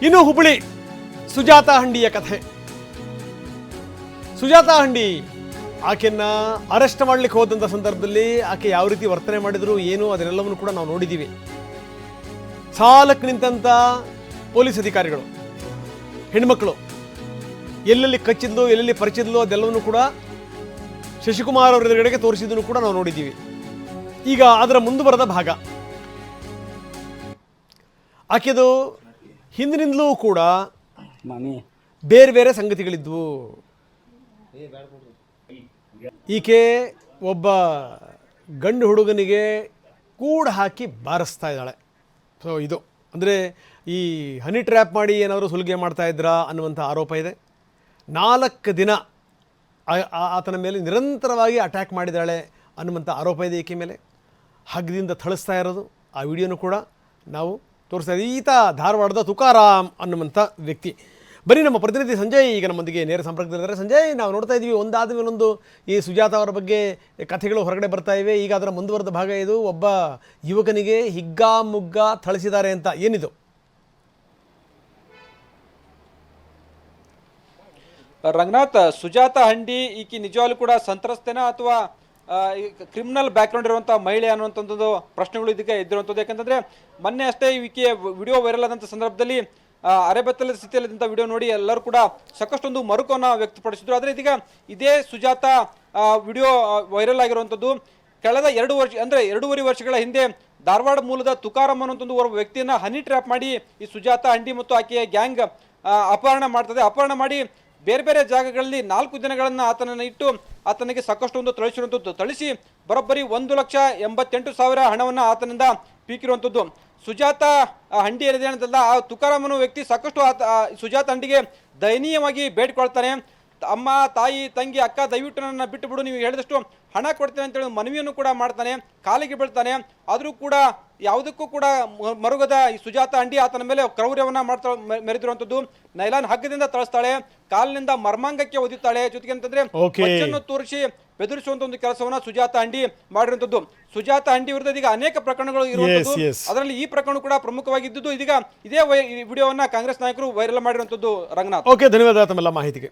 ಇನ್ನು ಹುಬ್ಬಳ್ಳಿ ಸುಜಾತಾ ಹಂಡಿಯ ಕಥೆ. ಸುಜಾತಾ ಹಂಡಿ ಆಕೆಯನ್ನ ಅರೆಸ್ಟ್ ಮಾಡಲಿಕ್ಕೆ ಹೋದಂಥ ಸಂದರ್ಭದಲ್ಲಿ ಆಕೆ ಯಾವ ರೀತಿ ವರ್ತನೆ ಮಾಡಿದ್ರು ಏನು ಅದನ್ನೆಲ್ಲವನ್ನು ಕೂಡ ನಾವು ನೋಡಿದ್ದೀವಿ. ಸಾಲಕ್ಕೆ ನಿಂತಂಥ ಪೊಲೀಸ್ ಅಧಿಕಾರಿಗಳು, ಹೆಣ್ಮಕ್ಳು ಎಲ್ಲೆಲ್ಲಿ ಕಚ್ಚಿದ್ಲು ಎಲ್ಲೆಲ್ಲಿ ಪರಿಚಿದ್ಲು ಅದೆಲ್ಲವನ್ನು ಕೂಡ ಶಶಿಕುಮಾರ್ ಅವರ ಎದುರುಗಡೆಗೆ ತೋರಿಸಿದ್ದನ್ನು ಕೂಡ ನಾವು ನೋಡಿದ್ದೀವಿ. ಈಗ ಅದರ ಮುಂದುವರೆದ ಭಾಗ ಆಕೆದು ಹಿಂದಿನಿಂದಲೂ ಕೂಡ ಬೇರೆ ಬೇರೆ ಸಂಗತಿಗಳಿದ್ವು. ಈಕೆ ಒಬ್ಬ ಗಂಡು ಹುಡುಗನಿಗೆ ಕೂಡ ಹಾಕಿ ಬಾರಿಸ್ತಾ ಇದ್ದಾಳೆ. ಸೊ ಇದು ಅಂದರೆ ಈ ಹನಿ ಟ್ರ್ಯಾಪ್ ಮಾಡಿ ಏನಾದರೂ ಸುಲಿಗೆ ಮಾಡ್ತಾ ಇದ್ರಾ ಅನ್ನುವಂಥ ಆರೋಪ ಇದೆ. 4 ದಿನ ಆತನ ಮೇಲೆ ನಿರಂತರವಾಗಿ ಅಟ್ಯಾಕ್ ಮಾಡಿದ್ದಾಳೆ ಅನ್ನುವಂಥ ಆರೋಪ ಇದೆ ಈಕೆ ಮೇಲೆ. ಹಗ್ಗದಿಂದ ಥಳಿಸ್ತಾ ಇರೋದು ಆ ವಿಡಿಯೋನು ಕೂಡ ನಾವು ತೋರಿಸ್ತಾ ಇದ್ದೀವಿ. ಈತ ಧಾರವಾಡದ ತುಕಾರಾಮ್ ಅನ್ನುವಂಥ ವ್ಯಕ್ತಿ. ಬನ್ನಿ, ನಮ್ಮ ಪ್ರತಿನಿಧಿ ಸಂಜಯ್ ಈಗ ನಮ್ಮೊಂದಿಗೆ ನೇರ ಸಂಪರ್ಕದಲ್ಲಿದ್ದಾರೆ. ಸಂಜಯ್, ನಾವು ನೋಡ್ತಾ ಇದ್ದೀವಿ ಒಂದಾದ ಮೇಲೊಂದು ಈ ಸುಜಾತ ಅವರ ಬಗ್ಗೆ ಕಥೆಗಳು ಹೊರಗಡೆ ಬರ್ತಾ ಇವೆ. ಈಗ ಅದರ ಮುಂದುವರೆದ ಭಾಗ ಇದು. ಒಬ್ಬ ಯುವಕನಿಗೆ ಹಿಗ್ಗಾಮುಗ್ಗ ಥಳಿಸಿದ್ದಾರೆ ಅಂತ. ಏನಿದು? ರಂಗನಾಥ್, ಸುಜಾತಾ ಹಂಡಿ ಈಕಿ ನಿಜವಾಗ್ಲೂ ಕೂಡ ಸಂತ್ರಸ್ತೇನ ಅಥವಾ ಕ್ರಿಮಿನಲ್ ಬ್ಯಾಕ್ಗ್ರೌಂಡ್ ಇರುವಂತಹ ಮಹಿಳೆ ಅನ್ನುವಂಥದ್ದು ಪ್ರಶ್ನೆಗಳು ಇದಕ್ಕೆ ಎದ್ದಿರುವಂಥದ್ದು. ಯಾಕಂತಂದ್ರೆ ಮೊನ್ನೆ ಅಷ್ಟೇ ಈಕೆಯ ವಿಡಿಯೋ ವೈರಲ್ ಆದಂಥ ಸಂದರ್ಭದಲ್ಲಿ ಅರೆಬೆತ್ತಲದ ಸ್ಥಿತಿಯಲ್ಲಿದ್ದಂಥ ವಿಡಿಯೋ ನೋಡಿ ಎಲ್ಲರೂ ಕೂಡ ಸಾಕಷ್ಟೊಂದು ಮರುಕವನ್ನು ವ್ಯಕ್ತಪಡಿಸಿದ್ರು. ಆದರೆ ಇದೀಗ ಇದೇ ಸುಜಾತಾ ವಿಡಿಯೋ ವೈರಲ್ ಆಗಿರುವಂಥದ್ದು ಕಳೆದ 2.5 ವರ್ಷಗಳ ಹಿಂದೆ ಧಾರವಾಡ ಮೂಲದ ತುಕಾರಾಮ್ ಅನ್ನುವಂಥ ಒಬ್ಬ ವ್ಯಕ್ತಿಯನ್ನ ಹನಿ ಟ್ರ್ಯಾಪ್ ಮಾಡಿ ಈ ಸುಜಾತಾ ಹಂಡಿ ಮತ್ತು ಆಕೆಯ ಗ್ಯಾಂಗ್ ಅಪಹರಣ ಮಾಡ್ತದೆ. ಅಪಹರಣ ಮಾಡಿ ಬೇರೆ ಬೇರೆ ಜಾಗಗಳಲ್ಲಿ 4 ದಿನಗಳನ್ನು ಆತನನ್ನು ಇಟ್ಟು ಆತನಿಗೆ ಸಾಕಷ್ಟು ಥಳಿಸಿರುವಂಥದ್ದು. ಥಳಿಸಿ ಬರೋಬ್ಬರಿ 1,88,000 ಹಣವನ್ನು ಆತನಿಂದ ಪೀಕಿರುವಂಥದ್ದು. ಸುಜಾತಾ ಹಂಡಿ ಏನಿದೆ ಆ ತುಕಾರಾಮನು ವ್ಯಕ್ತಿ ಸಾಕಷ್ಟು ಸುಜಾತಾ ಹಂಡಿಗೆ ದಯನೀಯವಾಗಿ ಬೇಡ್ಕೊಳ್ತಾನೆ. ಅಮ್ಮ, ತಾಯಿ, ತಂಗಿ, ಅಕ್ಕ, ದಯವಿಟ್ಟು ನನ್ನ ಬಿಟ್ಟು ಬಿಡು, ನೀವು ಹೇಳಿದಷ್ಟು ಹಣ ಕೊಡ್ತೇನೆ ಅಂತೇಳಿ ಮನವಿಯನ್ನು ಕೂಡ ಮಾಡ್ತಾನೆ, ಕಾಲಿಗೆ ಬೀಳ್ತಾನೆ. ಆದರೂ ಕೂಡ ಯಾವುದಕ್ಕೂ ಕೂಡ ಮರುಗದ ಈ ಸುಜಾತಾ ಹಂಡಿ ಆತನ ಮೇಲೆ ಕ್ರೌರ್ಯವನ್ನ ಮೆರೆದಿರುವಂಥದ್ದು. ನೈಲಾನ್ ಹಗ್ಗದಿಂದ ತಳಿಸ್ತಾಳೆ, ಕಾಲಿನಿಂದ ಮರ್ಮಾಂಗಕ್ಕೆ ಒದಿತಾಳೆ. ಜೊತೆಗೆ ಅಂತಂದ್ರೆ ಮಚ್ಚನ್ನು ತೋರಿಸಿ ಬೆದರಿಸುವಂತ ಒಂದು ಕೆಲಸವನ್ನ ಸುಜಾತಾ ಹಂಡಿ ಮಾಡಿರುವಂಥದ್ದು. ಸುಜಾತಾ ಹಂಡಿ ವಿರುದ್ಧ ಈಗ ಅನೇಕ ಪ್ರಕರಣಗಳು ಇರುವಂಥದ್ದು. ಅದರಲ್ಲಿ ಈ ಪ್ರಕರಣ ಕೂಡ ಪ್ರಮುಖವಾಗಿದ್ದು ಇದೀಗ ಇದೇ ವಿಡಿಯೋವನ್ನ ಕಾಂಗ್ರೆಸ್ ನಾಯಕರು ವೈರಲ್ ಮಾಡಿರುವಂಥದ್ದು. ರಂಗನಾಥ್, ಓಕೆ, ಧನ್ಯವಾದ ತಮ್ಮೆಲ್ಲ ಮಾಹಿತಿಗೆ.